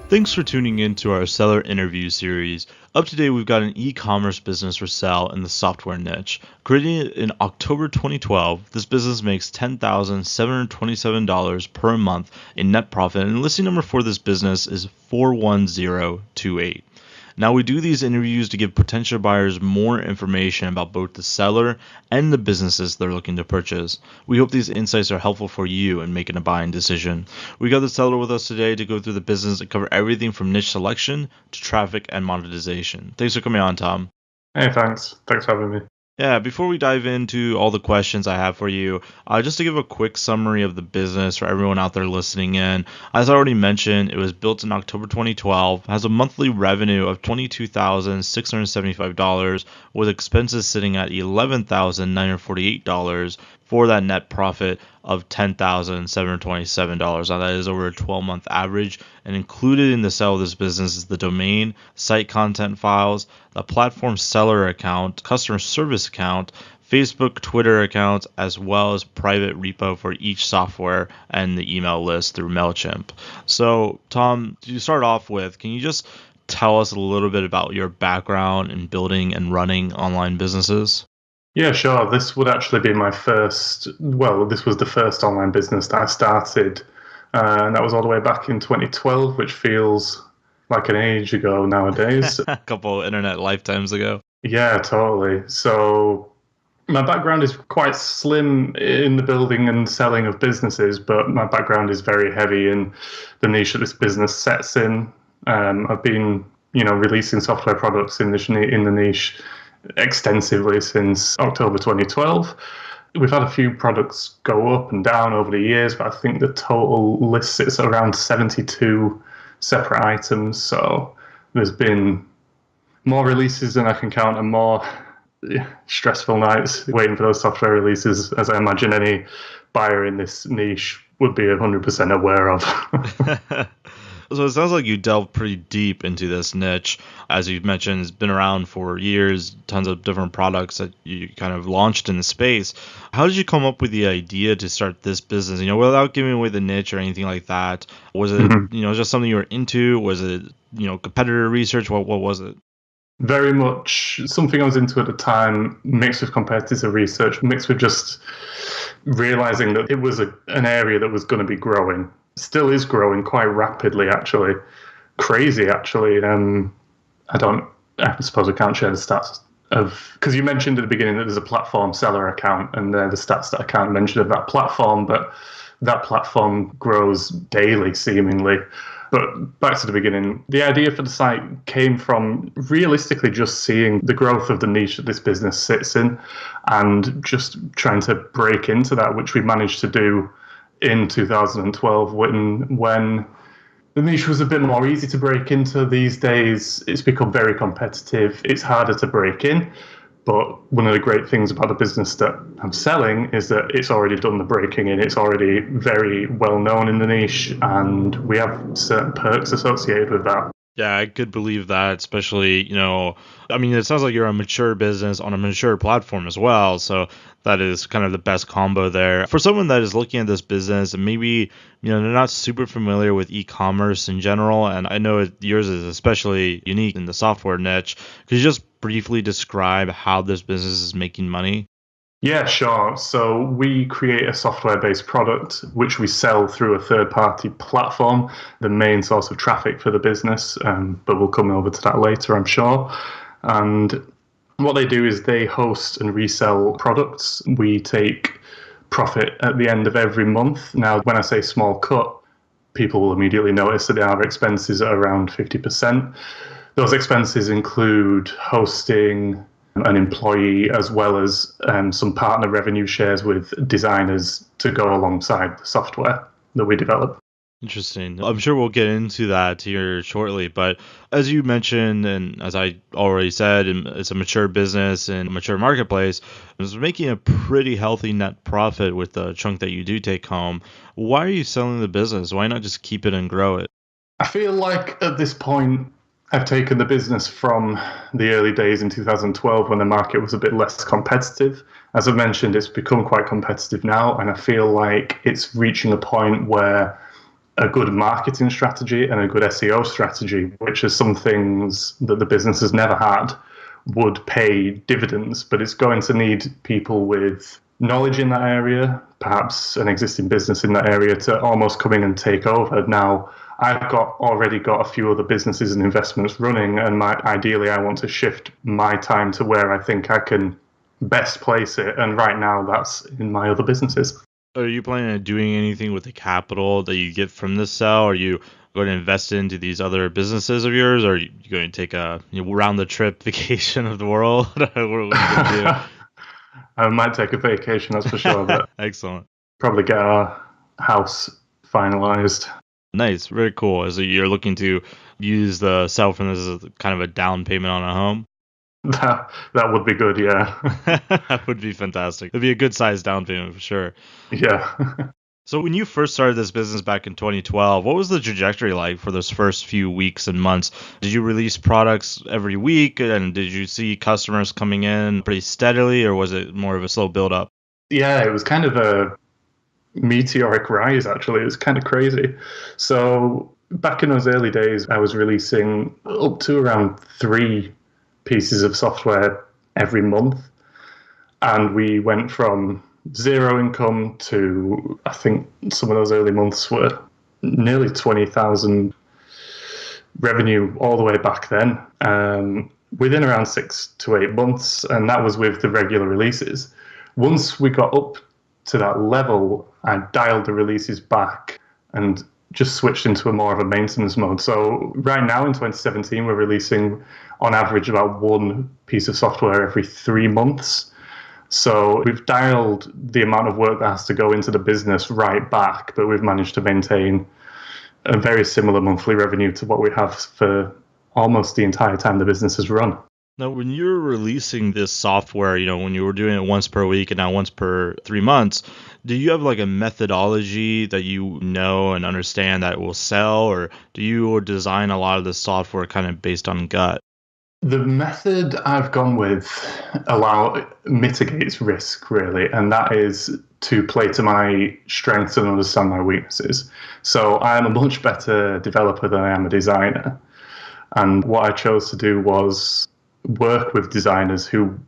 Thanks for tuning in to our seller interview series. Up to date, we've got an e-commerce business for sale in the software niche. Created in October 2012, this business makes $10,727 per month in net profit, and listing number for this business is 41028. Now, we do these interviews to give potential buyers more information about both the seller and the businesses they're looking to purchase. We hope these insights are helpful for you in making a buying decision. We got the seller with us today to go through the business and cover everything from niche selection to traffic and monetization. Thanks for coming on, Tom. Hey, thanks. Thanks for having me. Yeah, before we dive into all the questions I have for you, just to give a quick summary of the business for everyone out there listening in. As I already mentioned, it was built in October 2012, has a monthly revenue of $22,675 with expenses sitting at $11,948 for that net profit of $10,727. Now that is over a 12-month average, and included in the sale of this business is the domain, site content files, the platform seller account, customer service account, Facebook, Twitter accounts, as well as private repo for each software and the email list through MailChimp. So, Tom, to start off with, can you just tell us a little bit about your background in building and running online businesses? Yeah, sure. This would actually be my this was the first online business that I started. And that was all the way back in 2012, which feels like an age ago nowadays. A couple internet lifetimes ago. Yeah, totally. So my background is quite slim in the building and selling of businesses, but my background is very heavy in the niche that this business sets in. I've been, releasing software products in the niche extensively since October 2012. We've had a few products go up and down over the years, but I think the total list sits around 72 separate items. So there's been more releases than I can count and more stressful nights waiting for those software releases, as I imagine any buyer in this niche would be 100% aware of. So it sounds like you delved pretty deep into this niche. As you've mentioned, it's been around for years, tons of different products that you kind of launched in the space. How did you come up with the idea to start this business? Without giving away the niche or anything like that. Was it, just something you were into? Was it, competitor research? What was it? Very much something I was into at the time, mixed with competitive research, mixed with just realizing that it was an area that was going to be growing. Still is growing quite rapidly, actually. Crazy, actually. I suppose I can't share the stats because you mentioned at the beginning that there's a platform seller account, and they're the stats that I can't mention of that platform, but that platform grows daily, seemingly. But back to the beginning, the idea for the site came from realistically just seeing the growth of the niche that this business sits in and just trying to break into that, which we managed to do in 2012 when the niche was a bit more easy to break into. These days, it's become very competitive. It's harder to break in. But one of the great things about the business that I'm selling is that it's already done the breaking in. It's already very well known in the niche, and we have certain perks associated with that. Yeah, I could believe that, especially, it sounds like you're a mature business on a mature platform as well. So that is kind of the best combo there. For someone that is looking at this business and maybe, they're not super familiar with e-commerce in general, and I know yours is especially unique in the software niche, could you just briefly describe how this business is making money? Yeah, sure. So we create a software-based product which we sell through a third-party platform, the main source of traffic for the business, but we'll come over to that later, I'm sure. And what they do is they host and resell products. We take profit at the end of every month. Now, when I say small cut, people will immediately notice that our expenses are around 50%. Those expenses include hosting, an employee, as well as some partner revenue shares with designers to go alongside the software that we develop. Interesting. I'm sure we'll get into that here shortly, but as you mentioned, and as I already said, it's a mature business and a mature marketplace. It's making a pretty healthy net profit with the chunk that you do take home. Why are you selling the business? Why not just keep it and grow it? I feel like at this point, I've taken the business from the early days in 2012 when the market was a bit less competitive. As I mentioned, it's become quite competitive now, and I feel like it's reaching a point where a good marketing strategy and a good SEO strategy, which are some things that the business has never had, would pay dividends. But it's going to need people with knowledge in that area, perhaps an existing business in that area, to almost come in and take over. Now, I've already got a few other businesses and investments running, and ideally I want to shift my time to where I think I can best place it. And right now that's in my other businesses. Are you planning on doing anything with the capital that you get from this sale? Are you going to invest into these other businesses of yours? Or are you going to take a round the trip vacation of the world? What are you going to do? I might take a vacation, that's for sure, but Excellent. probably get our house finalized. Nice. Very cool. So you're looking to use the sale from this as kind of a down payment on a home? That would be good, yeah. That would be fantastic. It'd be a good sized down payment for sure. Yeah. So when you first started this business back in 2012, what was the trajectory like for those first few weeks and months? Did you release products every week, and did you see customers coming in pretty steadily, or was it more of a slow build up? Yeah, it was kind of a meteoric rise, actually. It was kind of crazy. So back in those early days, I was releasing up to around 3 pieces of software every month. And we went from 0 income to, I think some of those early months were nearly 20,000 revenue all the way back then, within around 6 to 8 months. And that was with the regular releases. Once we got up to that level, I dialed the releases back and just switched into a more of a maintenance mode. So right now in 2017, we're releasing on average about 1 piece of software every 3 months. So we've dialed the amount of work that has to go into the business right back, but we've managed to maintain a very similar monthly revenue to what we have for almost the entire time the business has run. Now, when you're releasing this software, when you were doing it once per week and now once per 3 months, do you have like a methodology that you know and understand that will sell, or do you design a lot of the software kind of based on gut? The method I've gone with mitigates risk, really, and that is to play to my strengths and understand my weaknesses. So I'm a much better developer than I am a designer. And what I chose to do was work with designers who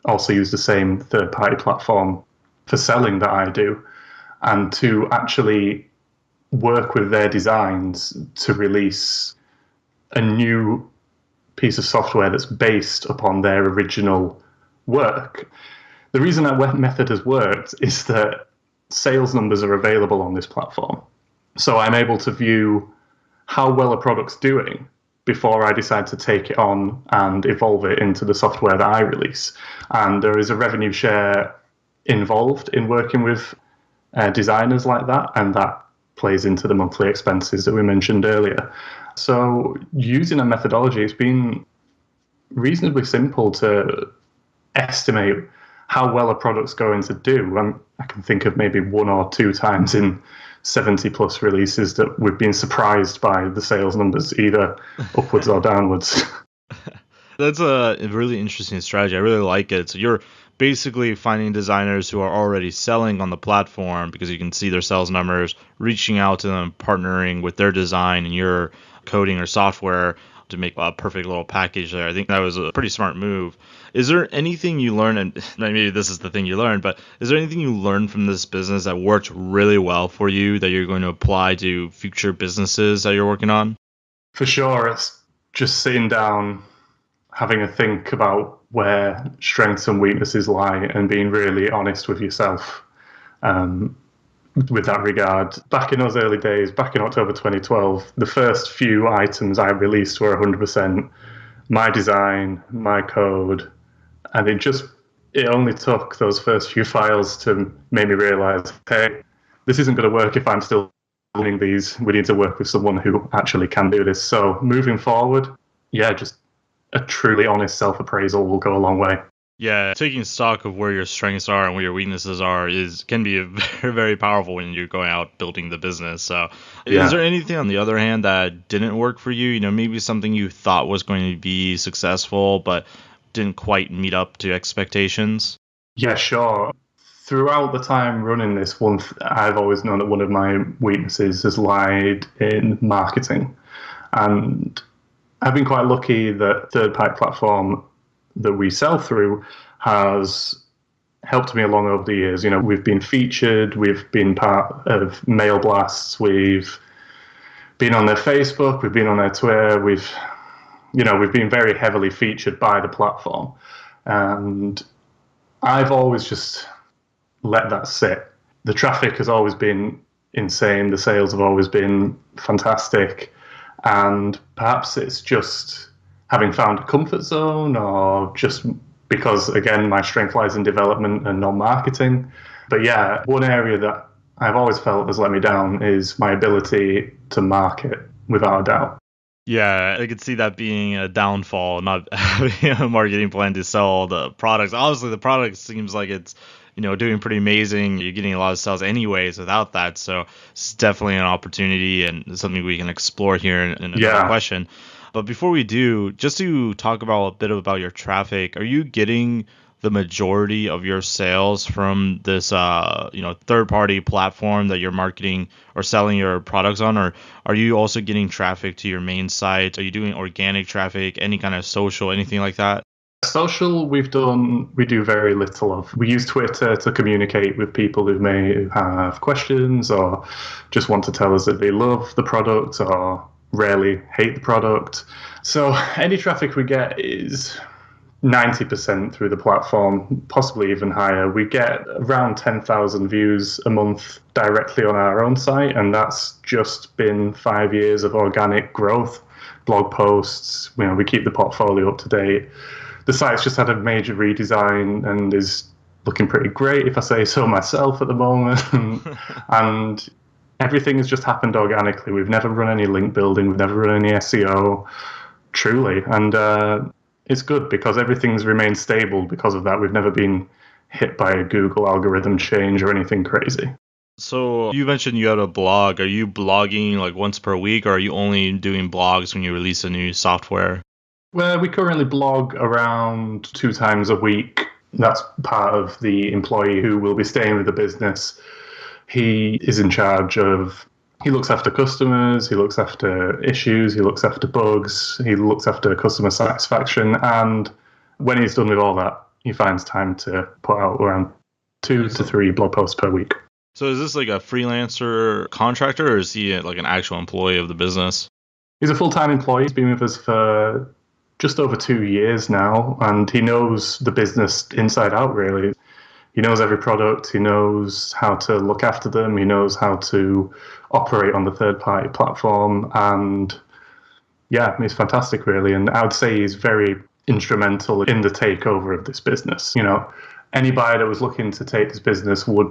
also use the same third-party platform for selling that I do, and to actually work with their designs to release a new piece of software that's based upon their original work. The reason that method has worked is that sales numbers are available on this platform. So I'm able to view how well a product's doing before I decide to take it on and evolve it into the software that I release. And there is a revenue share involved in working with designers like that, and that plays into the monthly expenses that we mentioned earlier. So using a methodology, it's been reasonably simple to estimate how well a product's going to do. I can think of maybe 1 or 2 times in 70 plus releases that we've been surprised by the sales numbers, either upwards or downwards. That's a really interesting strategy. I really like it. So you're basically finding designers who are already selling on the platform because you can see their sales numbers, reaching out to them, partnering with their design and your coding or software to make a perfect little package there. I think that was a pretty smart move. Is there anything you learned, and maybe this is the thing you learned, but is there anything you learned from this business that worked really well for you that you're going to apply to future businesses that you're working on? For sure, it's just sitting down, having a think about where strengths and weaknesses lie, and being really honest with yourself with that regard. Back in those early days, back in October 2012, the first few items I released were 100% my design, my code, and it only took those first few files to make me realize, hey, this isn't going to work if I'm still building these. We need to work with someone who actually can do this. So moving forward, just a truly honest self-appraisal will go a long way. Yeah, taking stock of where your strengths are and where your weaknesses are can be very, very powerful when you're going out building the business. So Is there anything on the other hand that didn't work for you? Maybe something you thought was going to be successful but didn't quite meet up to expectations? Yeah, sure. throughout the time running this, I've always known that one of my weaknesses has lied in marketing. And I've been quite lucky that third-party platform that we sell through has helped me along over the years. You know, we've been featured, we've been part of mail blasts, we've been on their Facebook, we've been on their Twitter, we've been very heavily featured by the platform. And I've always just let that sit. The traffic has always been insane, the sales have always been fantastic. And perhaps it's just having found a comfort zone, or just because, again, my strength lies in development and not marketing. But yeah, one area that I've always felt has let me down is my ability to market, without a doubt. Yeah, I could see that being a downfall, not having a marketing plan to sell the products. Obviously, the product seems like it's, doing pretty amazing. You're getting a lot of sales anyways without that. So it's definitely an opportunity and something we can explore here in another question. But before we do, just to talk about a bit about your traffic, are you getting the majority of your sales from this, third-party platform that you're marketing or selling your products on, or are you also getting traffic to your main site? Are you doing organic traffic, any kind of social, anything like that? Social, we do very little of. We use Twitter to communicate with people who may have questions or just want to tell us that they love the product or rarely hate the product. So any traffic we get is 90% through the platform, possibly even higher. We get around 10,000 views a month directly on our own site, and that's just been 5 years of organic growth, blog posts. We keep the portfolio up to date. The site's just had a major redesign and is looking pretty great, if I say so myself, at the moment. And everything has just happened organically. We've never run any link building. We've never run any SEO, truly. And it's good because everything's remained stable because of that. We've never been hit by a Google algorithm change or anything crazy. So you mentioned you had a blog. Are you blogging like once per week, or are you only doing blogs when you release a new software? Well, we currently blog around 2 times a week. That's part of the employee who will be staying with the business. He is in charge of, he looks after customers, he looks after issues, he looks after bugs, he looks after customer satisfaction. And when he's done with all that, he finds time to put out around 2 to 3 blog posts per week. So is this like a freelancer contractor, or is he like an actual employee of the business? He's a full-time employee. He's been with us for just over 2 years now, and he knows the business inside out, really. He knows every product, he knows how to look after them, he knows how to operate on the third-party platform, and yeah, he's fantastic, really. And I would say he's very instrumental in the takeover of this business. Any buyer that was looking to take this business would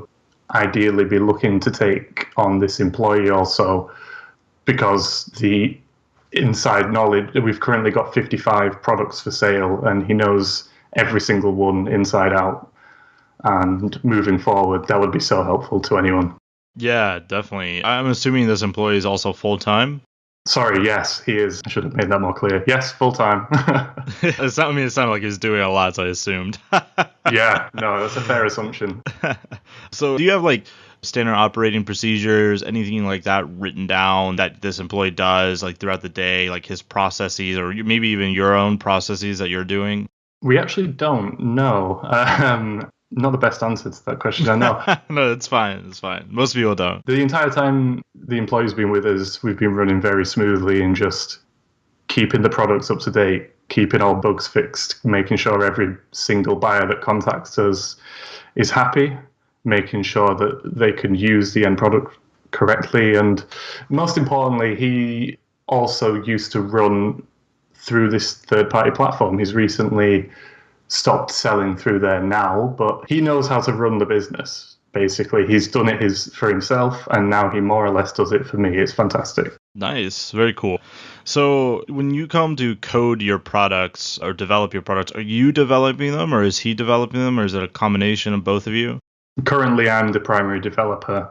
ideally be looking to take on this employee also, because the inside knowledge, we've currently got 55 products for sale, and he knows every single one inside out. And moving forward, that would be so helpful to anyone. Yeah, definitely. I'm assuming this employee is also full-time? Sorry, yes, he is. I should have made that more clear. Yes, full-time. It sounded like he's doing a lot, so I assumed. Yeah, no, that's a fair assumption. So do you have like standard operating procedures, anything like that written down that this employee does like throughout the day, like his processes, or maybe even your own processes that you're doing? We actually don't know. Not the best answer to that question, I know. No, it's fine. It's fine. Most people don't. The entire time the employee's been with us, we've been running very smoothly and just keeping the products up to date, keeping all bugs fixed, making sure every single buyer that contacts us is happy, making sure that they can use the end product correctly. And most importantly, he also used to run through this third-party platform. He's recently stopped selling through there now, but he knows how to run the business. Basically, he's done it for himself, and now he more or less does it for me. It's fantastic. Nice. Very cool. So when you come to code your products or develop your products, are you developing them, or is he developing them, or is it a combination of both of you? Currently, I'm the primary developer.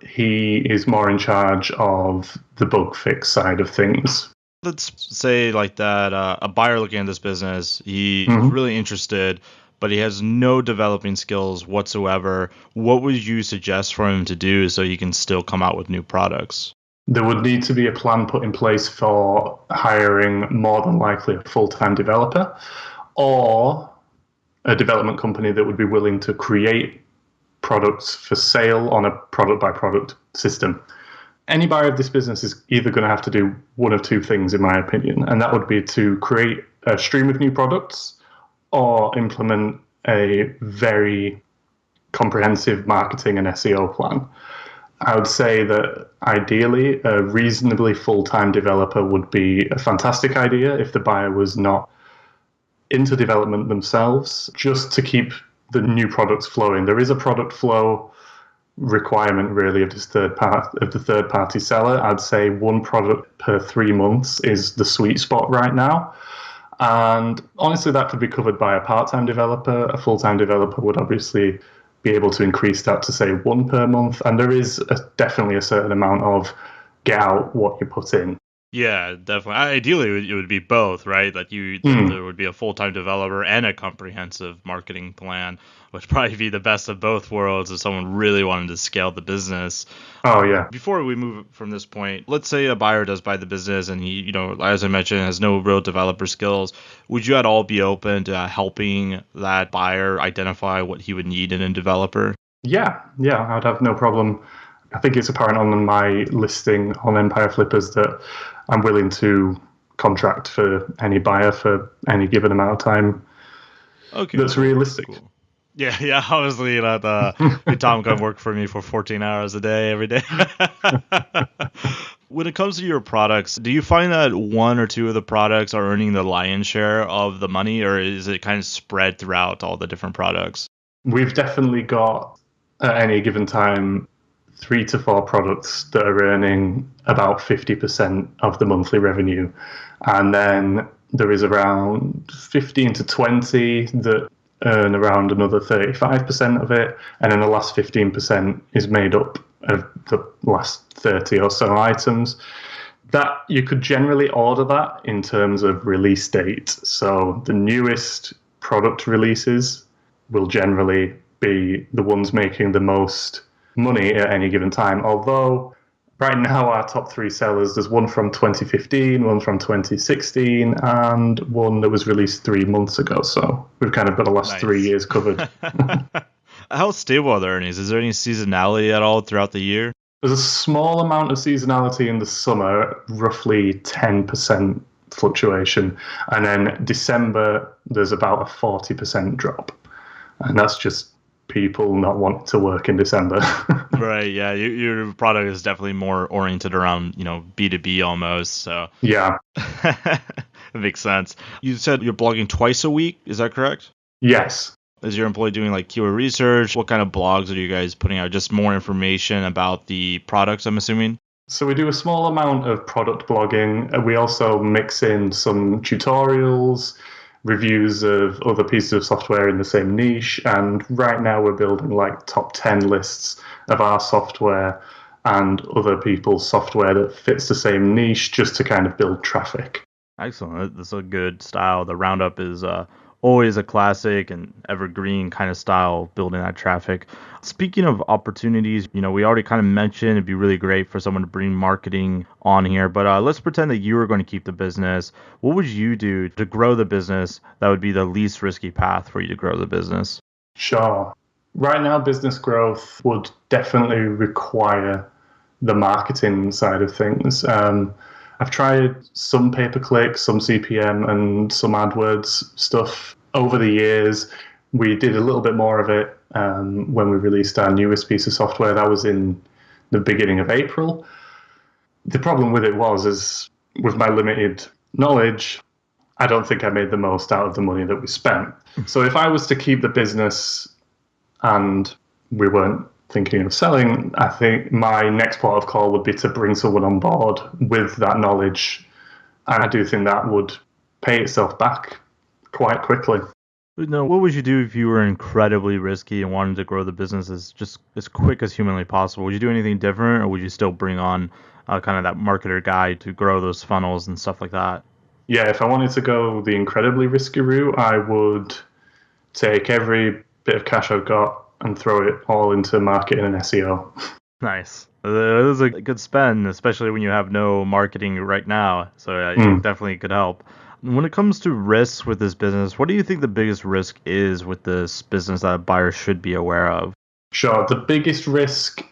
He is more in charge of the bug fix side of things. Let's say like that a buyer looking at this business, he's really interested, but he has no developing skills whatsoever. What would you suggest for him to do so he can still come out with new products? There would need to be a plan put in place for hiring more than likely a full-time developer or a development company that would be willing to create products for sale on a product-by-product system. Any buyer of this business is either going to have to do one of two things, in my opinion, and that would be to create a stream of new products or implement a very comprehensive marketing and SEO plan. I would say that ideally, a reasonably full-time developer would be a fantastic idea if the buyer was not into development themselves, just to keep the new products flowing. There is a product flow requirement, really, of the third-party seller. I'd say one product per 3 months is the sweet spot right now. And honestly, that could be covered by a part-time developer. A full-time developer would obviously be able to increase that to, say, one per month. And there is definitely a certain amount of get out what you put in. Yeah, definitely. Ideally, it would be both, right? That there would be a full-time developer and a comprehensive marketing plan, which would probably be the best of both worlds if someone really wanted to scale the business. Oh, yeah. Before we move from this point, let's say a buyer does buy the business and he, as I mentioned, has no real developer skills. Would you at all be open to helping that buyer identify what he would need in a developer? Yeah, I'd have no problem. I think it's apparent on my listing on Empire Flippers that I'm willing to contract for any buyer for any given amount of time. Okay, that's realistic. Cool. Yeah, obviously not. Tom can work for me for 14 hours a day, every day. When it comes to your products, do you find that one or two of the products are earning the lion's share of the money, or is it kind of spread throughout all the different products? We've definitely got, at any given time, 3 to 4 products that are earning about 50% of the monthly revenue. And then there is around 15 to 20 that earn around another 35% of it. And then the last 15% is made up of the last 30 or so items. That you could generally order that in terms of release date. So the newest product releases will generally be the ones making the most money at any given time. Although right now our top 3 sellers, there's one from 2015, one from 2016, and one that was released 3 months ago. So we've kind of got the last 3 years covered. How stable are the earnings? Is there any seasonality at all throughout the year? There's a small amount of seasonality in the summer, roughly 10% fluctuation. And then December, there's about a 40% drop. And that's just people not wanting to work in December. Right, yeah. Your product is definitely more oriented around, B2B almost. So yeah. That makes sense. You said you're blogging twice a week. Is that correct? Yes. Is your employee doing like keyword research? What kind of blogs are you guys putting out? Just more information about the products, I'm assuming? So we do a small amount of product blogging. We also mix in some tutorials, reviews of other pieces of software in the same niche. And right now we're building like top 10 lists of our software and other people's software that fits the same niche, just to kind of build traffic. Excellent. That's a good style. The Roundup is always a classic and evergreen kind of style, building that traffic. Speaking of opportunities, we already kind of mentioned it'd be really great for someone to bring marketing on here, but let's pretend that you were going to keep the business. What would you do to grow the business that would be the least risky path for you to grow the business? Sure. Right now, business growth would definitely require the marketing side of things. I've tried some pay-per-click, some CPM, and some AdWords stuff over the years. We did a little bit more of it when we released our newest piece of software. That was in the beginning of April. The problem with it is with my limited knowledge, I don't think I made the most out of the money that we spent. So if I was to keep the business and we weren't thinking of selling, I think my next port of call would be to bring someone on board with that knowledge. And I do think that would pay itself back quite quickly. What would you do if you were incredibly risky and wanted to grow the business as quick as humanly possible? Would you do anything different, or would you still bring on kind of that marketer guy to grow those funnels and stuff like that? Yeah, if I wanted to go the incredibly risky route, I would take every bit of cash I've got and throw it all into marketing and SEO. Nice. It is a good spend, especially when you have no marketing right now. So it definitely could help. When it comes to risks with this business, what do you think the biggest risk is with this business that a buyer should be aware of? Sure. The biggest risk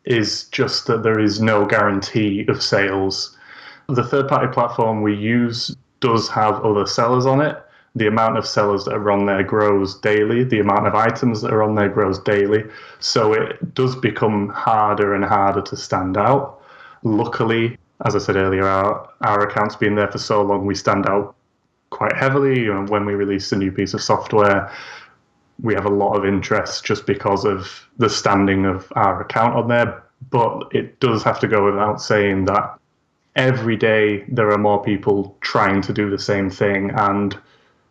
is just that there is no guarantee of sales. The third-party platform we use does have other sellers on it. The amount of sellers that are on there grows daily. The amount of items that are on there grows daily. So it does become harder and harder to stand out. Luckily, as I said earlier, our accounts being there for so long, we stand out quite heavily. When we release a new piece of software, we have a lot of interest just because of the standing of our account on there. But it does have to go without saying that every day there are more people trying to do the same thing, and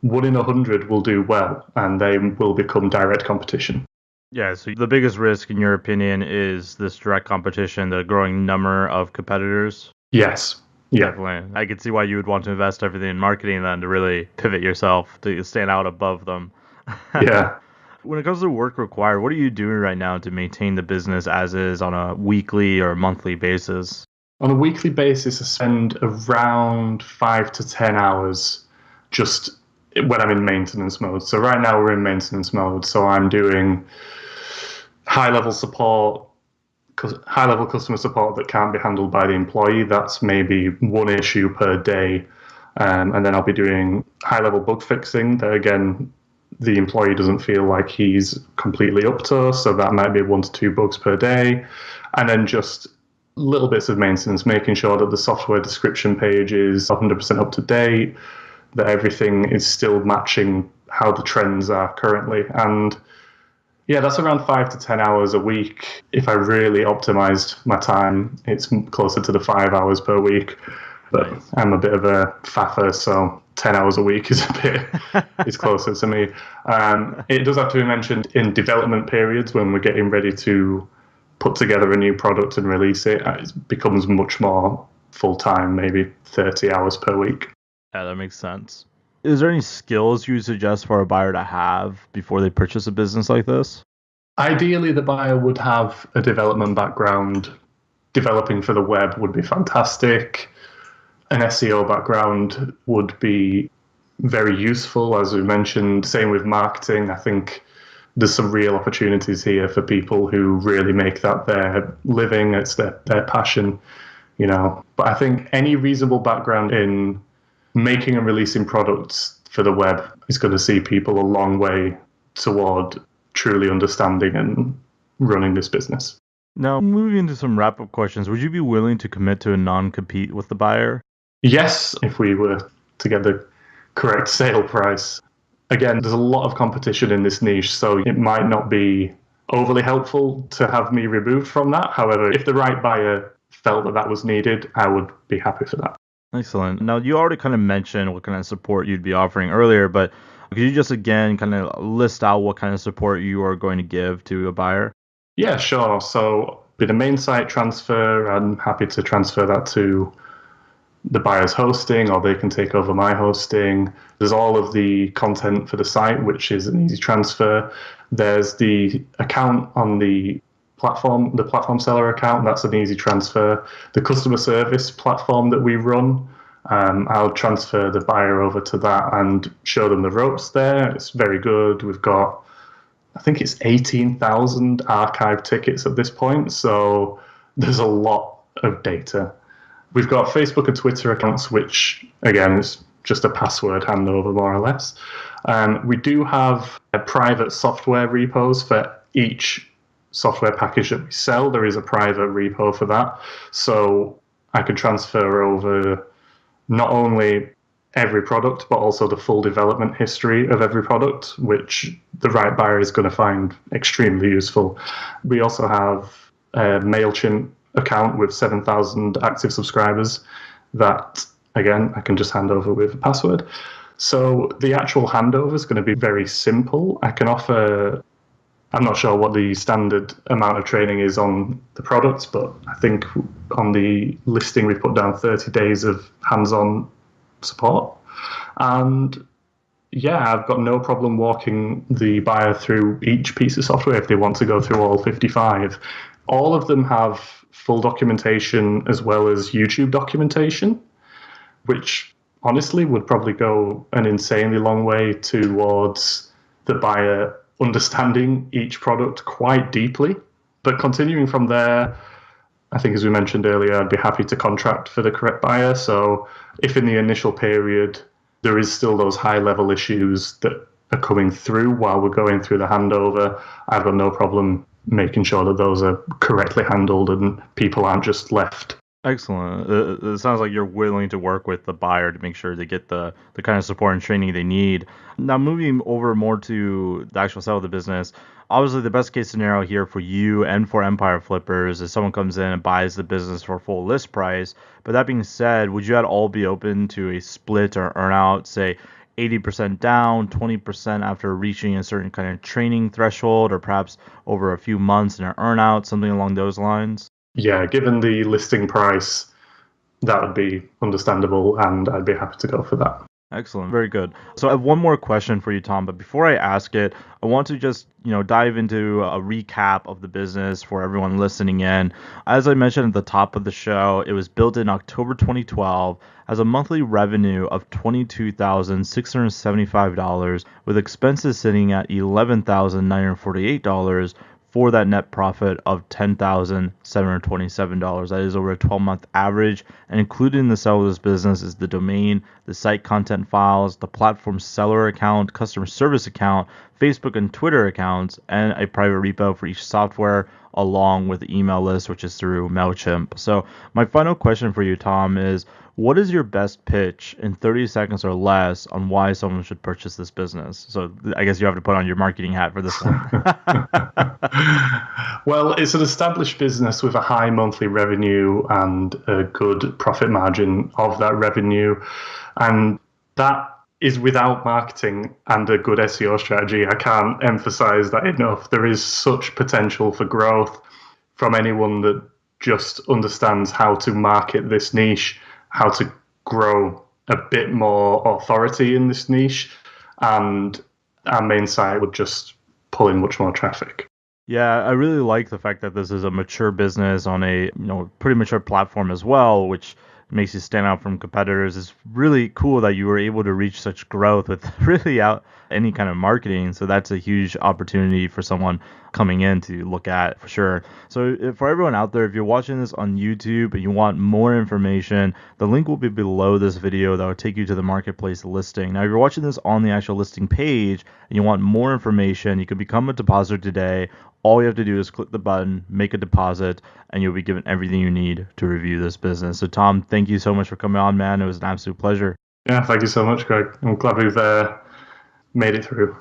1 in 100 will do well, and they will become direct competition. Yeah, so the biggest risk, in your opinion, is this direct competition, the growing number of competitors? Yes. Yeah. Definitely. I could see why you would want to invest everything in marketing then to really pivot yourself to stand out above them. Yeah. When it comes to work required, what are you doing right now to maintain the business as is on a weekly or monthly basis? On a weekly basis, I spend around 5 to 10 hours just when I'm in maintenance mode. So right now we're in maintenance mode. So I'm doing high-level support, high-level customer support that can't be handled by the employee. That's maybe one issue per day. And then I'll be doing high-level bug fixing that, again, the employee doesn't feel like he's completely up to. So that might be 1 to 2 bugs per day. And then just little bits of maintenance, making sure that the software description page is 100% up to date, that everything is still matching how the trends are currently. And yeah, that's around 5 to 10 hours a week. If I really optimized my time, it's closer to the 5 hours per week. But nice. I'm a bit of a faffer, so 10 hours a week is is closer to me. It does have to be mentioned in development periods when we're getting ready to put together a new product and release it. It becomes much more full-time, maybe 30 hours per week. Yeah, that makes sense. Is there any skills you suggest for a buyer to have before they purchase a business like this? Ideally, the buyer would have a development background. Developing for the web would be fantastic. An SEO background would be very useful, as we mentioned. Same with marketing. I think there's some real opportunities here for people who really make that their living. It's their passion, But I think any reasonable background in making and releasing products for the web is going to see people a long way toward truly understanding and running this business. Now, moving into some wrap-up questions, would you be willing to commit to a non-compete with the buyer? Yes, if we were to get the correct sale price. Again, there's a lot of competition in this niche, so it might not be overly helpful to have me removed from that. However, if the right buyer felt that was needed, I would be happy for that. Excellent. Now, you already kind of mentioned what kind of support you'd be offering earlier, but could you just again kind of list out what kind of support you are going to give to a buyer? Yeah, sure. So with a main site transfer, I'm happy to transfer that to the buyer's hosting, or they can take over my hosting. There's all of the content for the site, which is an easy transfer. There's the account on the platform seller account. That's an easy transfer. The customer service platform that we run, I'll transfer the buyer over to that and show them the ropes there. It's very good. We've got, I think it's 18,000 archive tickets at this point. So there's a lot of data. We've got Facebook and Twitter accounts, which, again, is just a password handover, more or less. We do have private software repos for each software package that we sell. There is a private repo for that. So I can transfer over not only every product, but also the full development history of every product, which the right buyer is going to find extremely useful. We also have a MailChimp account with 7,000 active subscribers that, again, I can just hand over with a password. So the actual handover is going to be very simple. I can offer, I'm not sure what the standard amount of training is on the products, but I think on the listing we put down 30 days of hands-on support. And Yeah, I've got no problem walking the buyer through each piece of software if they want to go through all 55. All of them have full documentation as well as YouTube documentation, which honestly would probably go an insanely long way towards the buyer understanding each product quite deeply. But continuing from there, I think as we mentioned earlier, I'd be happy to contract for the correct buyer. So if in the initial period there is still those high level issues that are coming through while we're going through the handover, I've got no problem making sure that those are correctly handled and people aren't just left. Excellent. It sounds like you're willing to work with the buyer to make sure they get the kind of support and training they need. Now, moving over more to the actual sale of the business, obviously the best case scenario here for you and for Empire Flippers is someone comes in and buys the business for full list price. But that being said, would you at all be open to a split or earn out, say 80% down, 20% after reaching a certain kind of training threshold, or perhaps over a few months in an earn out, something along those lines? Yeah, given the listing price, that would be understandable, and I'd be happy to go for that. Excellent. Very good. So I have one more question for you, Tom, but before I ask it, I want to just, dive into a recap of the business for everyone listening in. As I mentioned at the top of the show, it was built in October 2012, has a monthly revenue of $22,675 with expenses sitting at $11,948 for that net profit of $10,727. That is over a 12-month average. And included in the sale of this business is the domain, the site content files, the platform seller account, customer service account, Facebook and Twitter accounts, and a private repo for each software, along with the email list, which is through MailChimp. So my final question for you, Tom, is what is your best pitch in 30 seconds or less on why someone should purchase this business? So I guess you have to put on your marketing hat for this one. Well, it's an established business with a high monthly revenue and a good profit margin of that revenue. And that is without marketing and a good SEO strategy. I can't emphasize that enough. There is such potential for growth from anyone that just understands how to market this niche, how to grow a bit more authority in this niche, and our main site would just pull in much more traffic. Yeah, I really like the fact that this is a mature business on a pretty mature platform as well, which makes you stand out from competitors. It's really cool that you were able to reach such growth with really out any kind of marketing. So that's a huge opportunity for someone coming in to look at for sure. So for everyone out there, if you're watching this on YouTube and you want more information, the link will be below this video that will take you to the marketplace listing. Now, if you're watching this on the actual listing page and you want more information, you can become a depositor today. All you have to do is click the button, make a deposit, and you'll be given everything you need to review this business. So Tom, thank you so much for coming on, man. It was an absolute pleasure. Yeah, thank you so much, Greg. I'm glad we've made it through.